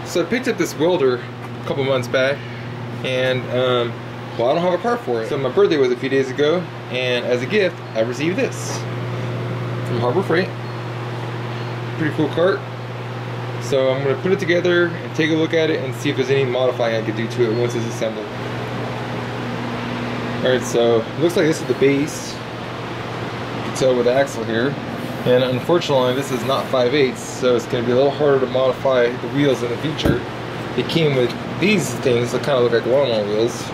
So I picked up this welder a couple months back, and well, I don't have a part for it. So my birthday was a few days ago, and as a gift, I received this from Harbor Freight. Pretty cool cart. So I'm gonna put it together and take a look at it and see if there's any modifying I could do to it once it's assembled. Alright, so it looks like this is the base. You can tell with the axle here. And unfortunately, this is not 5/8, so it's going to be a little harder to modify the wheels in the future. It came with these things that kind of look like lawnmower wheels.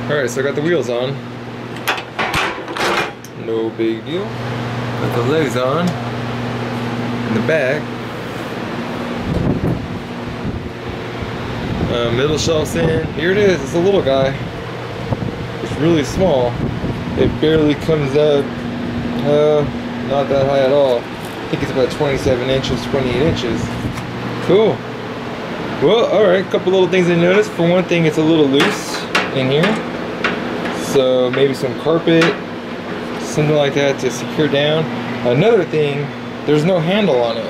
Alright, so I got the wheels on. No big deal. Got the legs on. In the back. Middle shelf's in. Here it is. It's a little guy. It's really small. It barely comes up. Not that high at all. I think it's about 27 inches, 28 inches. Cool. Well, alright, a couple little things I noticed. For one thing, it's a little loose in here. So maybe some carpet, something like that to secure down. Another thing, there's no handle on it,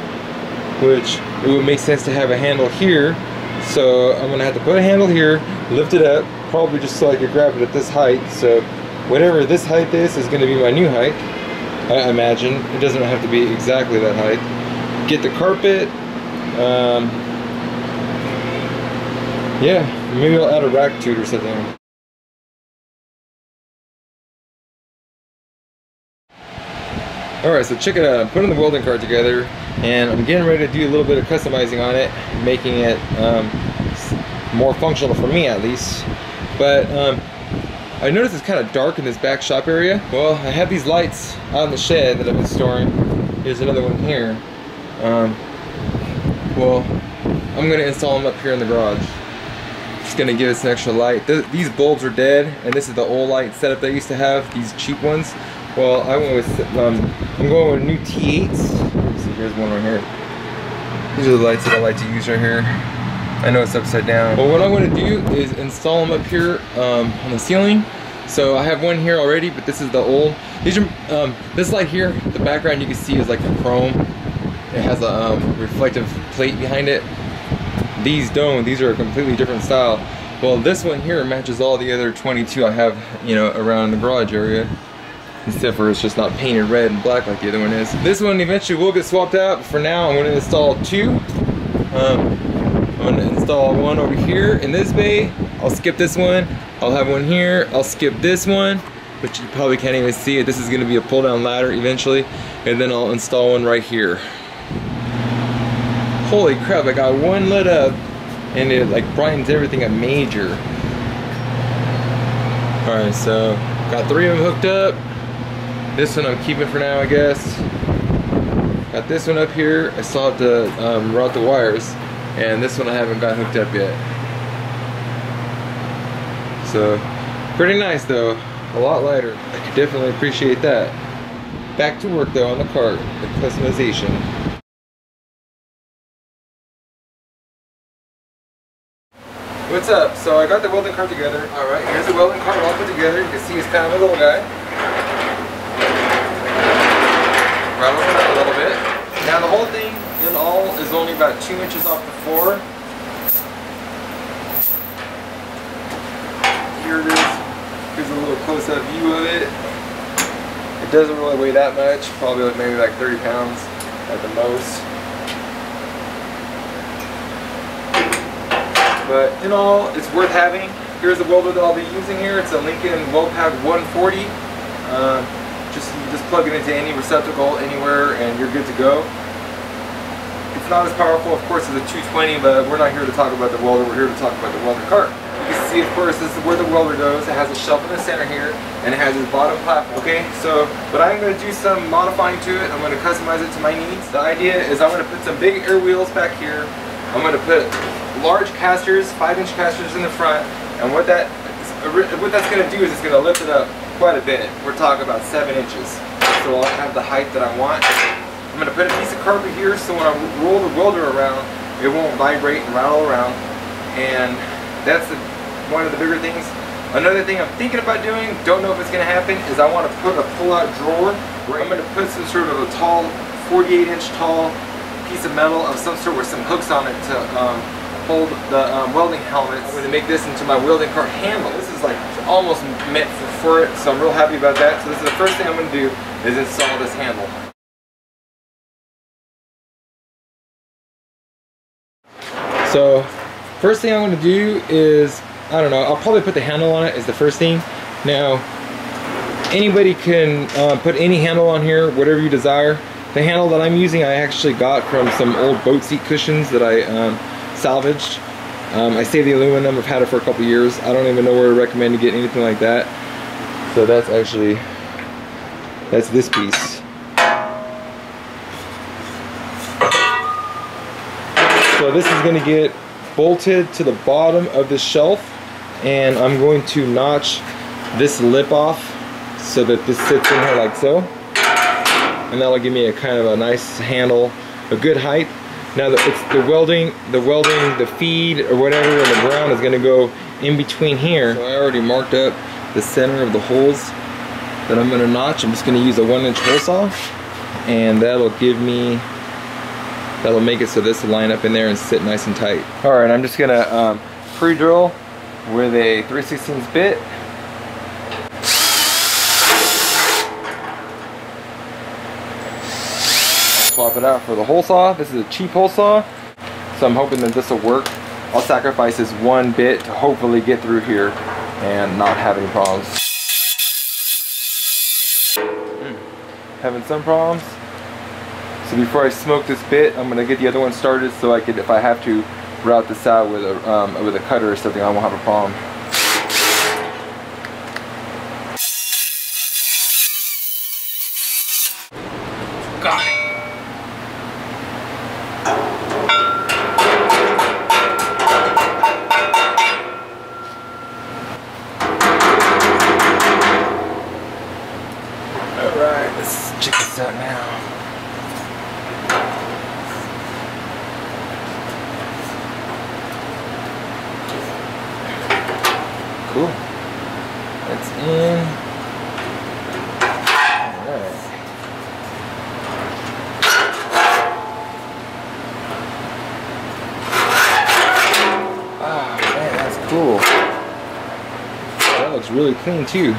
which it would make sense to have a handle here. So I'm gonna have to put a handle here, lift it up, probably just so I could grab it at this height. So whatever this height is gonna be my new height. I imagine. It doesn't have to be exactly that height. Get the carpet. Yeah, maybe I'll add a rack to it or something. Alright, so check it out. I'm putting the welding cart together, and I'm getting ready to do a little bit of customizing on it, making it more functional for me at least. But I noticed it's kind of dark in this back shop area. Well, I have these lights out in the shed that I've been storing. Here's another one here. Well, I'm gonna install them up here in the garage. Just gonna give it some extra light. These bulbs are dead, and this is the old light setup that I used to have, these cheap ones. Well, I went with, I'm going with new T8s. Let's see, here's one right here. These are the lights that I like to use right here. I know it's upside down. But what I'm going to do is install them up here on the ceiling. So I have one here already, but this is the old. These are this light here. The background you can see is like the chrome. It has a reflective plate behind it. These don't. These are a completely different style. Well, this one here matches all the other 22 I have, you know, around the garage area. Except for it's just not painted red and black like the other one is. This one eventually will get swapped out. But for now, I'm going to install two. I'm going to install one over here in this bay. I'll skip this one. I'll have one here. I'll skip this one, but you probably can't even see it. This is going to be a pull down ladder eventually. And then I'll install one right here. Holy crap, I got one lit up and it like brightens everything up major. Alright, so got 3 of them hooked up. This one I'm keeping for now, I guess. Got this one up here. I still have to route the wires. And this one I haven't got hooked up yet. So, pretty nice though. A lot lighter. I could definitely appreciate that. Back to work though on the cart. The customization. What's up? So I got the welding cart together. Alright, here's the welding cart all put together. You can see it's kind of a little guy. Rattle it out a little bit. Now the whole thing in all is only about 2 inches off the floor. Here it is. Here's a little close-up view of it. It doesn't really weigh that much. Probably maybe like 30 pounds at the most. But in all, it's worth having. Here's the welder that I'll be using here. It's a Lincoln WeldPak 140. Just plug it into any receptacle anywhere and you're good to go. It's not as powerful, of course, as a 220, but we're not here to talk about the welder. We're here to talk about the welding cart. You can see, of course, this is where the welder goes. It has a shelf in the center here, and it has its bottom platform. Okay, so, but I'm going to do some modifying to it. I'm going to customize it to my needs. The idea is I'm going to put some big air wheels back here. I'm going to put large casters, 5-inch casters in the front, and what that's going to do is it's going to lift it up quite a bit. We're talking about 7 inches. So I'll have the height that I want. I'm going to put a piece of carpet here so when I roll the welder around, it won't vibrate and rattle around. And that's one of the bigger things. Another thing I'm thinking about doing, don't know if it's going to happen, is I want to put a pull-out drawer. I'm going to put some sort of a tall, 48-inch tall piece of metal of some sort with some hooks on it to hold the welding helmet. I'm going to make this into my welding cart handle. This is like almost meant for it, so I'm real happy about that. So this is the first thing I'm going to do is install this handle. So first thing I'm going to do is, I don't know, I'll probably put the handle on it as the first thing. Now, anybody can put any handle on here, whatever you desire. The handle that I'm using I actually got from some old boat seat cushions that I salvaged. I saved the aluminum, I've had it for a couple years. I don't even know where to recommend to get anything like that. So that's actually, that's this piece. So this is going to get bolted to the bottom of this shelf, and I'm going to notch this lip off so that this sits in here like so, and that'll give me a kind of a nice handle, a good height. Now it's the welding, the feed or whatever in the ground is going to go in between here. So I already marked up the center of the holes that I'm going to notch. I'm just going to use a 1-inch hole saw, and that'll make it so this will line up in there and sit nice and tight. All right, I'm just going to pre-drill with a 3/16 bit. Swap it out for the hole saw. This is a cheap hole saw, so I'm hoping that this will work. I'll sacrifice this one bit to hopefully get through here and not have any problems. Having some problems. So before I smoke this bit, I'm gonna get the other one started so I could, if I have to, route this out with a cutter or something, I won't have a problem. Got it. Alright, let's check this out now. Cool. That's in. Alright. Ah, man, that's cool. That looks really clean too.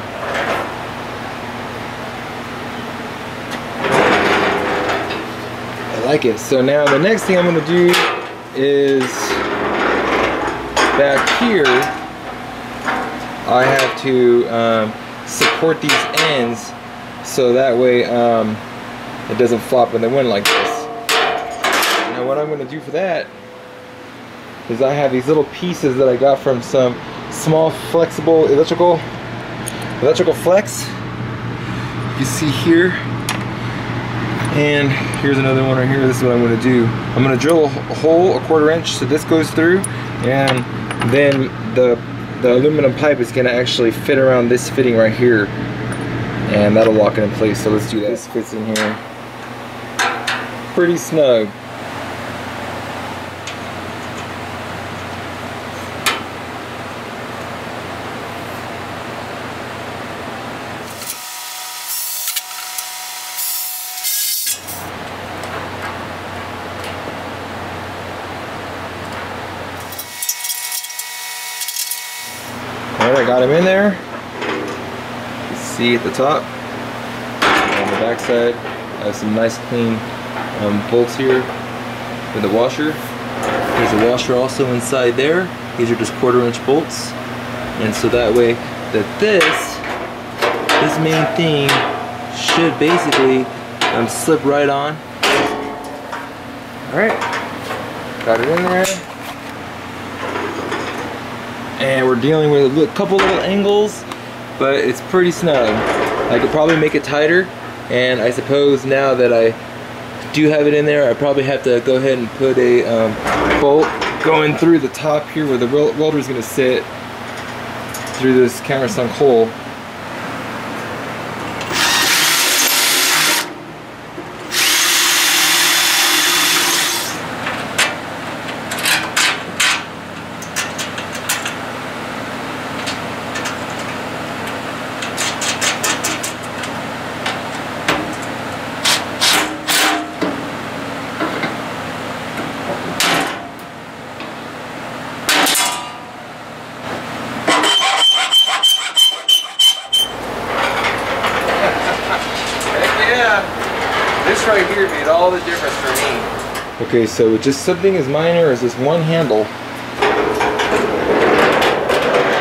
I like it. So now the next thing I'm going to do is back here I have to support these ends so that way it doesn't flop in the wind like this. Now what I'm going to do for that is I have these little pieces that I got from some small flexible electrical flex. You see here, and here's another one right here. This is what I'm going to do. I'm going to drill a hole 1/4 inch so this goes through, and then the aluminum pipe is going to actually fit around this fitting right here, and that'll lock it in place. So let's do that. This fits in here pretty snug. Alright, I got him in there. You can see at the top. On the back side, I have some nice clean bolts here with the washer. There's a washer also inside there. These are just 1/4 inch bolts. And so that way that this main thing should basically slip right on. Alright, got it in there. And we're dealing with a couple little angles, but it's pretty snug. I could probably make it tighter, and I suppose now that I do have it in there, I probably have to go ahead and put a bolt going through the top here where the welder is going to sit through this countersunk hole. This right here made all the difference for me. Okay, so just something as minor as this one handle,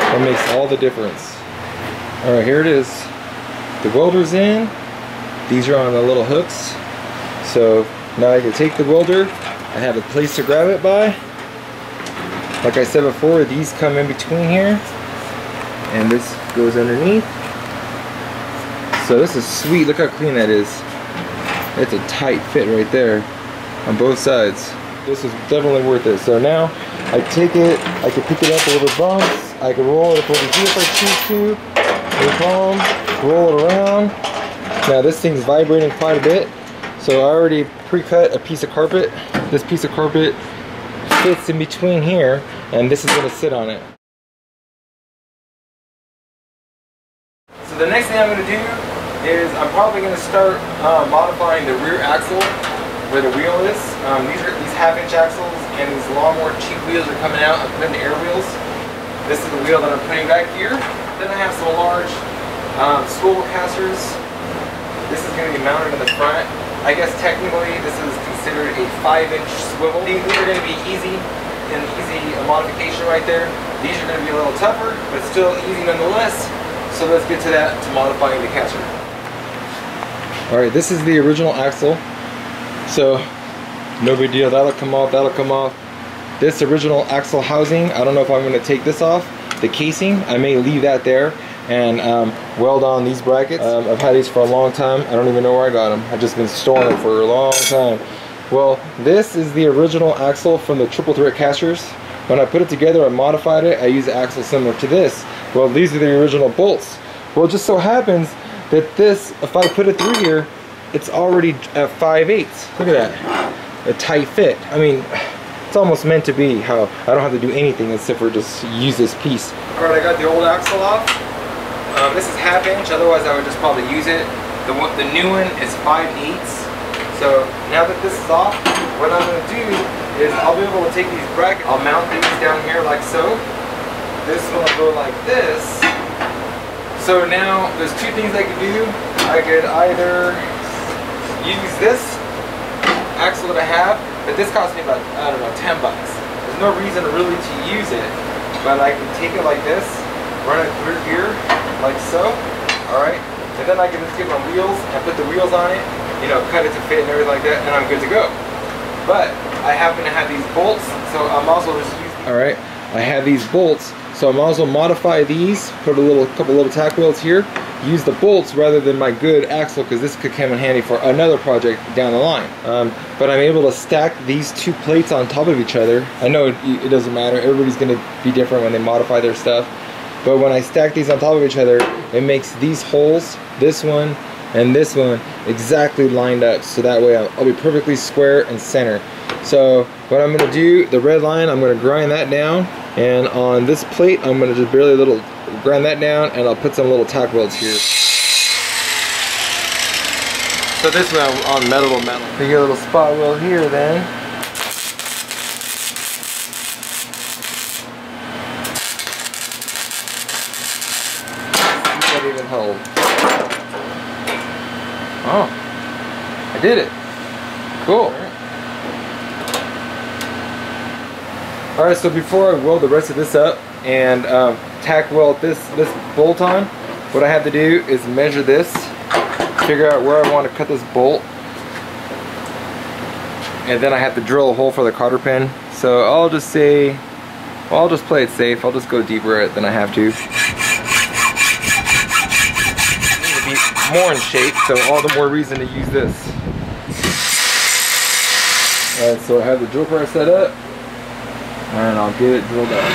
that makes all the difference. Alright, here it is. The welder's in. These are on the little hooks. So now I can take the welder. I have a place to grab it by. Like I said before, these come in between here. And this goes underneath. So this is sweet. Look how clean that is. It's a tight fit right there on both sides. This is definitely worth it. So now I take it, I can pick it up over bumps. I can roll it up over here if I choose to. Roll it around. Now this thing's vibrating quite a bit. So I already pre-cut a piece of carpet. This piece of carpet fits in between here, and this is going to sit on it. So the next thing I'm going to do is I'm probably going to start modifying the rear axle where the wheel is. These half-inch axles and these lawnmower cheap wheels are coming out. I'm putting the air wheels. This is the wheel that I'm putting back here. Then I have some large swivel casters. This is going to be mounted in the front. I guess technically this is considered a 5-inch swivel. These are going to be easy modification right there. These are going to be a little tougher, but still easy nonetheless. So let's get to that, to modifying the caster. Alright, this is the original axle. So no big deal, that'll come off, that'll come off. This original axle housing, I don't know if I'm going to take this off. The casing, I may leave that there and weld on these brackets. I've had these for a long time. I don't even know where I got them. I've just been storing them for a long time. Well, this is the original axle from the triple thread casters. When I put it together and modified it, I used an axle similar to this. Well, these are the original bolts. Well, it just so happens that this, if I put it through here, it's already at 5/8. Look at that, a tight fit. I mean, it's almost meant to be how I don't have to do anything except for just use this piece. All right, I got the old axle off. This is 1/2 inch, otherwise I would just probably use it. The new one is 5/8. So now that this is off, what I'm gonna do is I'll be able to take these brackets, I'll mount these down here like so. This one will go like this. So now there's two things I could do. I could either use this axle that I have, but this cost me about, I don't know, 10 bucks. There's no reason really to use it, but I can take it like this, run it through here, like so, alright? And then I can just get my wheels and put the wheels on it, you know, cut it to fit and everything like that, and I'm good to go. But I happen to have these bolts, so I'm also just using. Alright, I have these bolts, so I'm also modify these, put a couple little tack wheels here, use the bolts rather than my good axle, because this could come in handy for another project down the line. But I'm able to stack these two plates on top of each other. I know it doesn't matter, everybody's going to be different when they modify their stuff, but when I stack these on top of each other, it makes these holes, this one and this one, exactly lined up, so that way I'll be perfectly square and center. So what I'm going to do, the red line, I'm going to grind that down, and on this plate I'm going to just barely grind that down, and I'll put some little tack welds here. So this one on metal to metal. So you get a little spot weld here then. See that even hold. Oh, I did it. Cool. Alright, so before I weld the rest of this up and tack weld this bolt on, what I have to do is measure this, figure out where I want to cut this bolt, and then I have to drill a hole for the cotter pin. So I'll just say, well, I'll just play it safe. I'll just go deeper than I have to. I need to be more in shape, so all the more reason to use this. Alright, so I have the drill press set up, and I'll get it drilled out.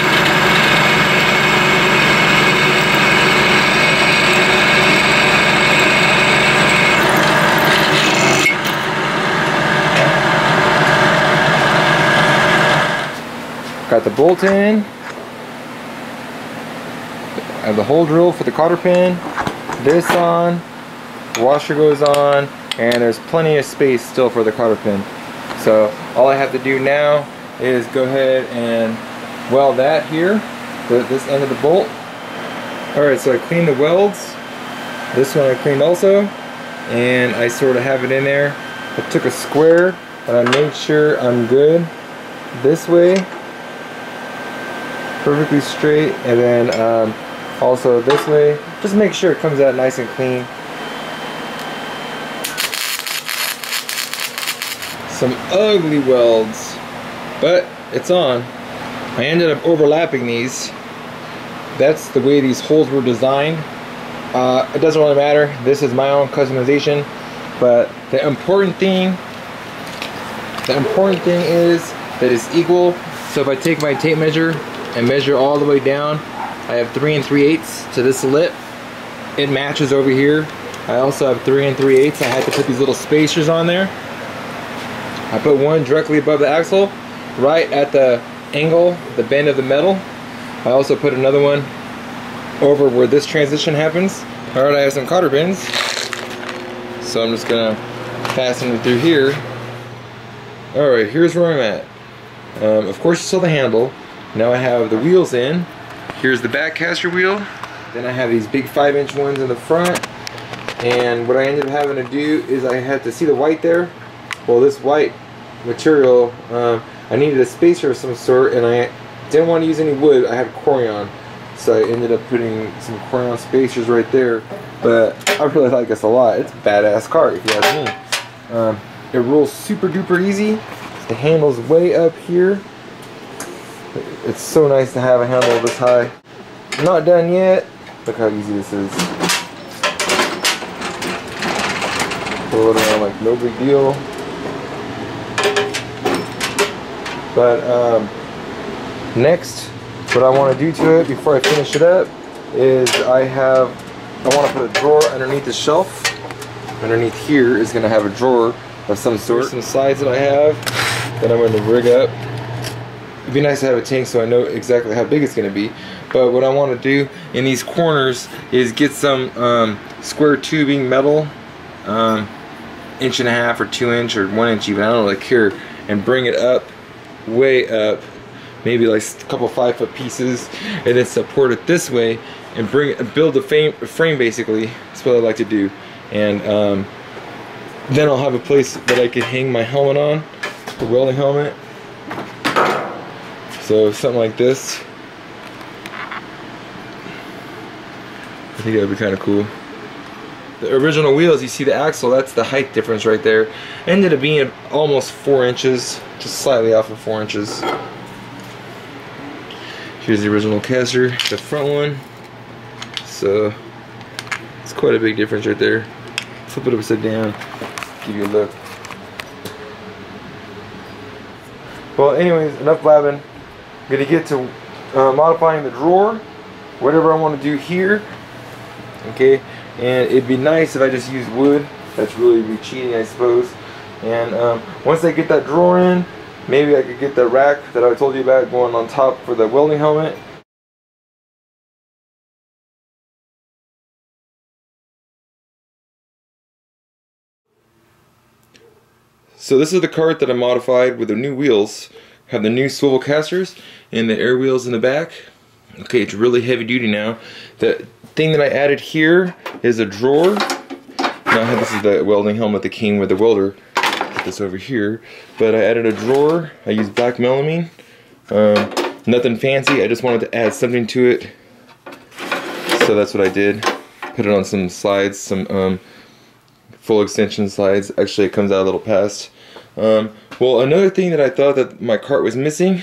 Got the bolt in. I have the hole drill for the cotter pin. This on. Washer goes on, and there's plenty of space still for the cotter pin. So all I have to do now is go ahead and weld that here, this end of the bolt. Alright, so I cleaned the welds. This one I cleaned also, and I sort of have it in there. I took a square and I made sure I'm good this way, perfectly straight, and then also this way. Just make sure it comes out nice and clean. Some ugly welds, but it's on. I ended up overlapping these. That's the way these holes were designed. It doesn't really matter. This is my own customization, but the important thing is that it's equal. So if I take my tape measure and measure all the way down, I have 3 3/8 to this lip. It matches over here. I also have 3 3/8. I had to put these little spacers on there. I put one directly above the axle, right at the angle, the bend of the metal. I also put another one over where this transition happens. Alright, I have some cotter pins, so I'm just gonna fasten it through here. Alright, here's where I'm at. Of course you saw the handle. Now I have the wheels in. Here's the back caster wheel. Then I have these big 5-inch ones in the front. And what I ended up having to do is I had to see the white there. Well, this white material, I needed a spacer of some sort, and I didn't want to use any wood. I had Corian, so I ended up putting some Corian spacers right there. But I really like this a lot. It's a badass cart, if you ask me. It rolls super duper easy. The handle's way up here. It's so nice to have a handle this high. Not done yet. Look how easy this is. Pull it around like no big deal. But next, what I want to do to it before I finish it up is I want to put a drawer underneath the shelf. Underneath here is going to have a drawer of some sort. Some sides that I have that I'm going to rig up. It'd be nice to have a tank so I know exactly how big it's going to be. But what I want to do in these corners is get some square tubing metal, 1.5 inches or 2 inch or 1 inch even, I don't really care, and bring it up, way up, maybe like a couple 5-foot pieces, and then support it this way and build a frame basically. That's what I like to do. And then I'll have a place that I can hang my helmet on, the welding helmet. So something like this. I think that would be kind of cool. The original wheels, you see the axle, that's the height difference right there. Ended up being almost 4 inches, just slightly off of 4 inches. Here's the original caster, the front one. So it's quite a big difference right there. Flip it upside down, give you a look. Well, anyways, enough blabbing. I'm gonna get to modifying the drawer, whatever I want to do here. Okay, and it'd be nice if I just used wood. That's really be cheating, I suppose. And once I get that drawer in, maybe I could get the rack that I told you about going on top for the welding helmet. So this is the cart that I modified with the new wheels. Have the new swivel casters and the air wheels in the back. Okay, it's really heavy duty now. The thing that I added here is a drawer. Now this is the welding helmet that came with the welder. Put this over here. But I added a drawer. I used black melamine. Nothing fancy. I just wanted to add something to it. So that's what I did. Put it on some slides, some full extension slides. Actually, it comes out a little past. Well, another thing that I thought that my cart was missing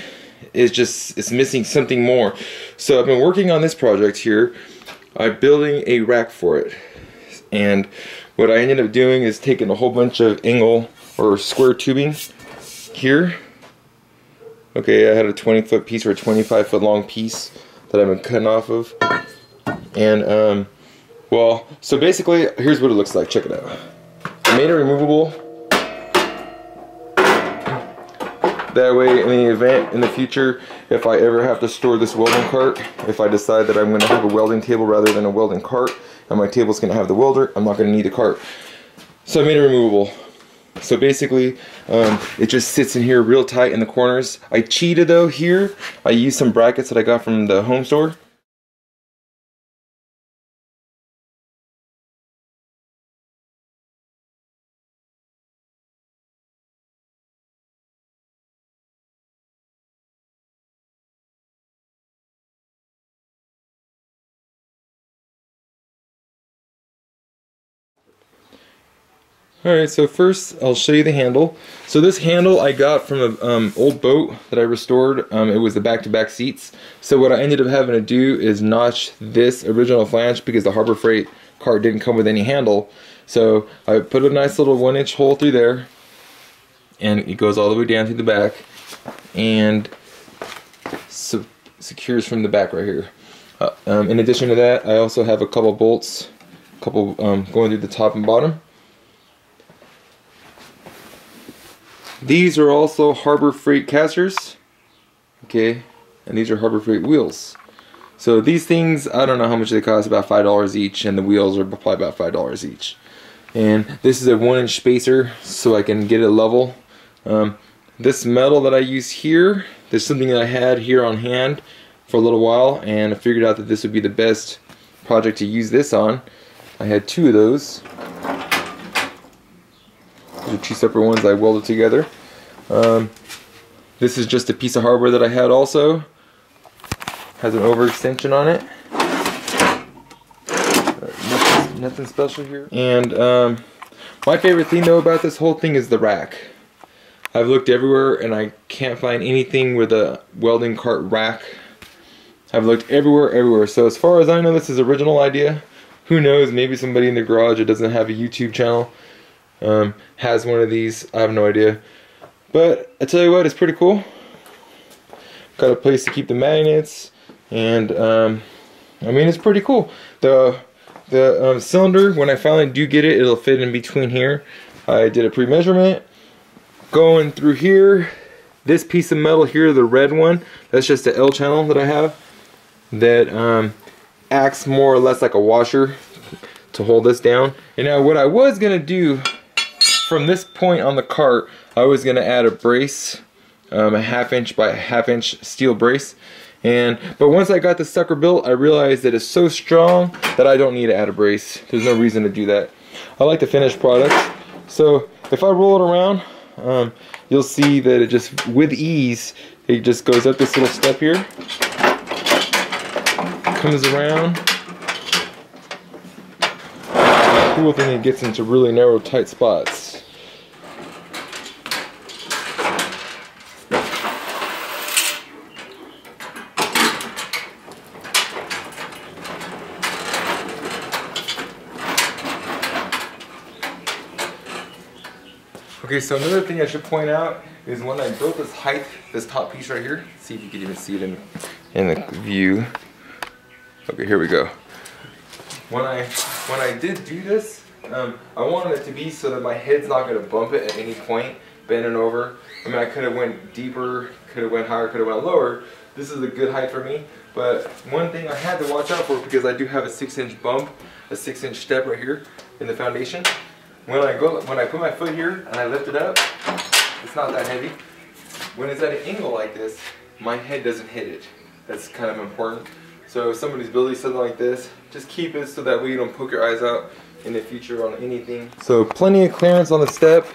is it's missing something more. So I've been working on this project here. I'm building a rack for it. And what I ended up doing is taking a whole bunch of angle or square tubing here. Okay, I had a 20-foot piece or a 25-foot long piece that I've been cutting off of. And, well, so basically, here's what it looks like. Check it out. I made it removable. That way, in the event in the future, if I ever have to store this welding cart, if I decide that I'm going to have a welding table rather than a welding cart, and my table's going to have the welder, I'm not going to need the cart. So I made it removable. So basically, it just sits in here real tight in the corners. I cheated though here. I used some brackets that I got from the home store. Alright, so first I'll show you the handle. So this handle I got from an old boat that I restored. It was the back-to-back seats. So what I ended up having to do is notch this original flange because the Harbor Freight cart didn't come with any handle. So I put a nice little 1-inch hole through there, and it goes all the way down through the back, and secures from the back right here. In addition to that, I also have a couple bolts, going through the top and bottom. These are also Harbor Freight casters, okay, and these are Harbor Freight wheels. So these things, I don't know how much they cost, about $5 each, and the wheels are probably about $5 each. And this is a 1-inch spacer so I can get it level. This metal that I use here, there's something that I had here on hand for a little while, and I figured out that this would be the best project to use this on. I had 2 of those. These are 2 separate ones I welded together. This is just a piece of hardware that I had also. Has an overextension on it. Nothing special here. And my favorite thing though about this whole thing is the rack. I've looked everywhere and I can't find anything with a welding cart rack. I've looked everywhere. So as far as I know, this is original idea. Who knows, maybe somebody in the garage that doesn't have a YouTube channel has one of these. I have no idea. But I tell you what, it's pretty cool. Got a place to keep the magnets, and I mean, it's pretty cool. The cylinder, when I finally do get it, it'll fit in between here. I did a pre-measurement. Going through here, this piece of metal here, the red one, that's just the L channel that I have that acts more or less like a washer to hold this down. And now what I was gonna do from this point on the cart, I was gonna add a brace, a 1/2 inch by 1/2 inch steel brace. But once I got the sucker built, I realized that it's so strong that I don't need to add a brace. There's no reason to do that. I like the finished product. So if I roll it around, you'll see that it just, with ease, it just goes up this little step here, comes around. The cool thing, it gets into really narrow, tight spots. Okay, so another thing I should point out is when I built this height, this top piece right here, see if you can even see it in the view. Okay, here we go. When I did do this, I wanted it to be so that my head's not going to bump it at any point, bending over. I mean, I could have went deeper, could have went higher, could have went lower. This is a good height for me, but one thing I had to watch out for, because I do have a 6-inch bump, a 6-inch step right here in the foundation. When I put my foot here and I lift it up, it's not that heavy. When it's at an angle like this, my head doesn't hit it. That's kind of important. So if somebody's building something like this, just keep it so that way you don't poke your eyes out in the future on anything. So plenty of clearance on the step.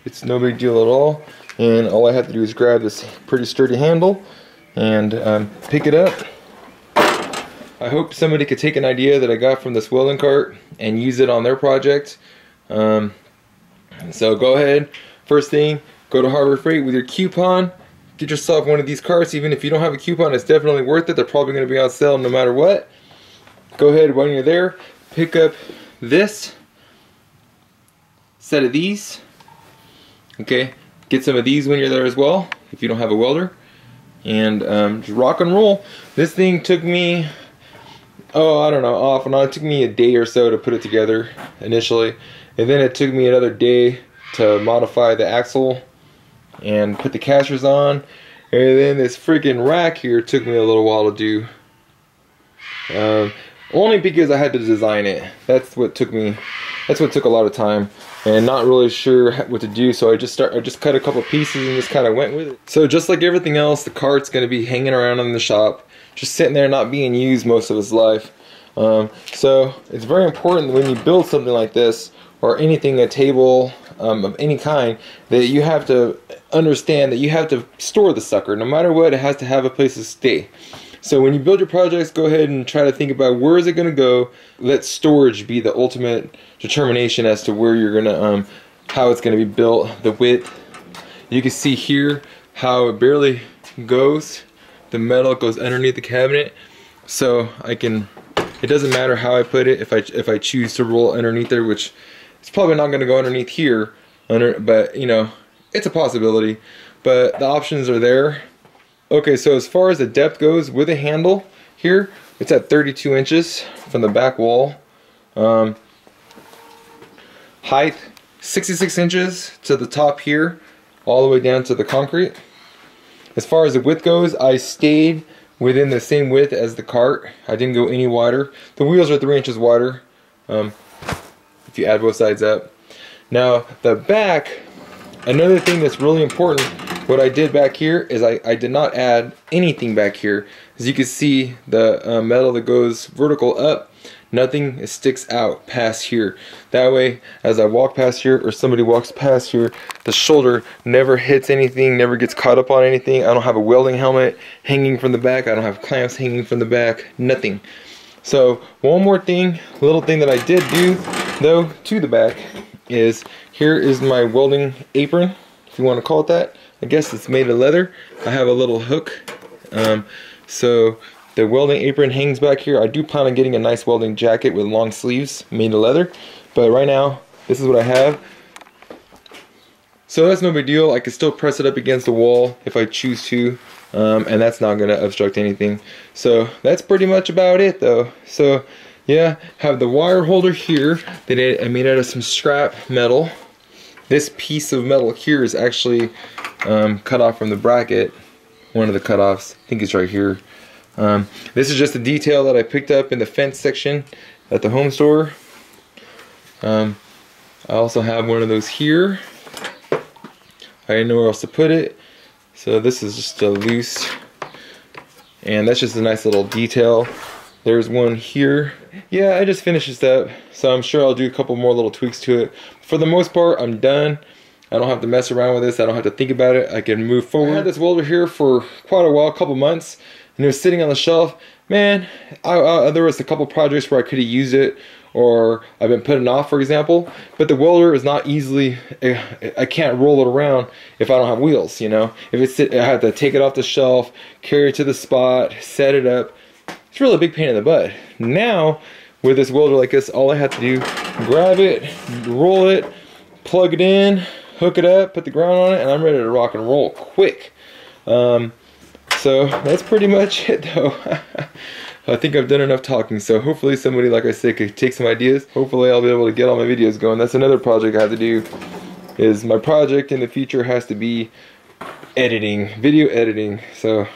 It's no big deal at all. And all I have to do is grab this pretty sturdy handle and pick it up. I hope somebody could take an idea that I got from this welding cart and use it on their project. So go ahead, first thing, go to Harbor Freight with your coupon, get yourself one of these carts. Even if you don't have a coupon, it's definitely worth it. They're probably going to be on sale no matter what. Go ahead, when you're there, pick up this set of these. Okay, get some of these when you're there as well, if you don't have a welder. And just rock and roll. This thing took me, I don't know, off and on. It took me a day or so to put it together initially, and then it took me another day to modify the axle and put the casters on, and then this freaking rack here took me a little while to do. Only because I had to design it. That's what took a lot of time, and not really sure what to do, so I just cut a couple pieces and just kind of went with it. So just like everything else, the cart's going to be hanging around in the shop, just sitting there not being used most of its life. So it's very important when you build something like this, or anything, a table of any kind, that you have to understand that you have to store the sucker. No matter what, it has to have a place to stay. So when you build your projects, go ahead and try to think about where is it going to go. Let storage be the ultimate determination as to where you're going to, how it's going to be built, the width. You can see here how it barely goes. The metal goes underneath the cabinet. So it doesn't matter how I put it. If I choose to roll underneath there, which it's probably not going to go underneath here, but you know, it's a possibility. But the options are there. Okay, so as far as the depth goes with a handle here, it's at 32 inches from the back wall. Height, 66 inches to the top here, all the way down to the concrete. As far as the width goes, I stayed within the same width as the cart. I didn't go any wider. The wheels are 3 inches wider, if you add both sides up. Now, the back, another thing that's really important, what I did back here is I did not add anything back here. As you can see, the metal that goes vertical up, nothing sticks out past here. That way, as I walk past here or somebody walks past here, the shoulder never hits anything, never gets caught up on anything. I don't have a welding helmet hanging from the back. I don't have clamps hanging from the back, nothing. So one more thing, little thing that I did do though to the back is, here is my welding apron, if you want to call it that. I guess it's made of leather. I have a little hook. So the welding apron hangs back here. I do plan on getting a nice welding jacket with long sleeves made of leather. But right now, this is what I have. So that's no big deal. I can still press it up against the wall if I choose to. And that's not going to obstruct anything. So that's pretty much about it though. So yeah, have the wire holder here that I made out of some scrap metal. This piece of metal here is actually cut off from the bracket. One of the cutoffs, I think it's right here. This is just a detail that I picked up in the fence section at the home store. I also have one of those here. I didn't know where else to put it, so this is just a loose, and that's just a nice little detail. There's one here. Yeah, I just finished this up, so I'm sure I'll do a couple more little tweaks to it. For the most part, I'm done. I don't have to mess around with this. I don't have to think about it. I can move forward. I had this welder here for quite a while, a couple months, and it was sitting on the shelf. Man, there was a couple projects where I could have used it, or I've been putting off, for example. But the welder is not easily, I can't roll it around if I don't have wheels, you know. If I have to take it off the shelf, carry it to the spot, set it up. It's really a big pain in the butt. Now, with this welder like this, all I have to do, grab it, roll it, plug it in, hook it up, put the ground on it, and I'm ready to rock and roll quick. So that's pretty much it though. I think I've done enough talking, so hopefully somebody, like I said, could take some ideas. Hopefully I'll be able to get all my videos going. That's another project I have to do, is my project in the future has to be editing, video editing. So,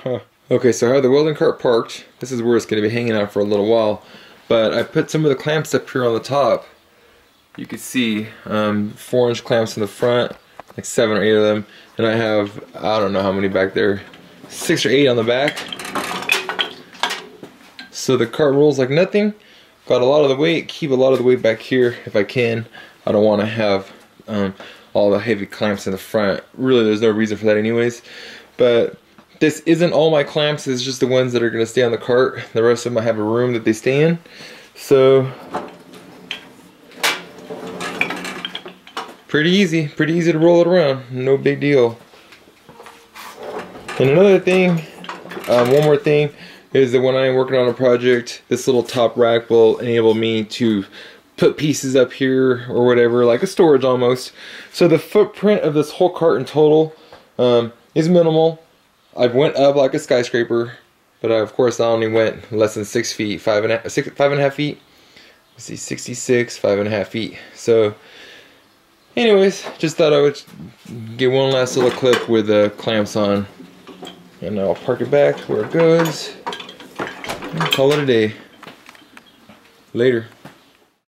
okay, so I have the welding cart parked. This is where it's going to be hanging out for a little while. But I put some of the clamps up here on the top. You can see 4-inch clamps in the front, like 7 or 8 of them. And I have, I don't know how many back there, 6 or 8 on the back. So the cart rolls like nothing. Got a lot of the weight, keep a lot of the weight back here if I can. I don't want to have all the heavy clamps in the front. Really, there's no reason for that anyways. But this isn't all my clamps, it's just the ones that are going to stay on the cart. The rest of them I have a room that they stay in. So, pretty easy to roll it around, no big deal. And another thing, one more thing, is that when I'm working on a project, this little top rack will enable me to put pieces up here or whatever, like a storage almost. So the footprint of this whole cart in total is minimal. I went up like a skyscraper, but of course I only went less than 6 feet, 5.5 feet. Let's see, 66, 5.5 feet. So anyways, just thought I would get one last little clip with the clamps on. And I'll park it back where it goes. And call it a day. Later.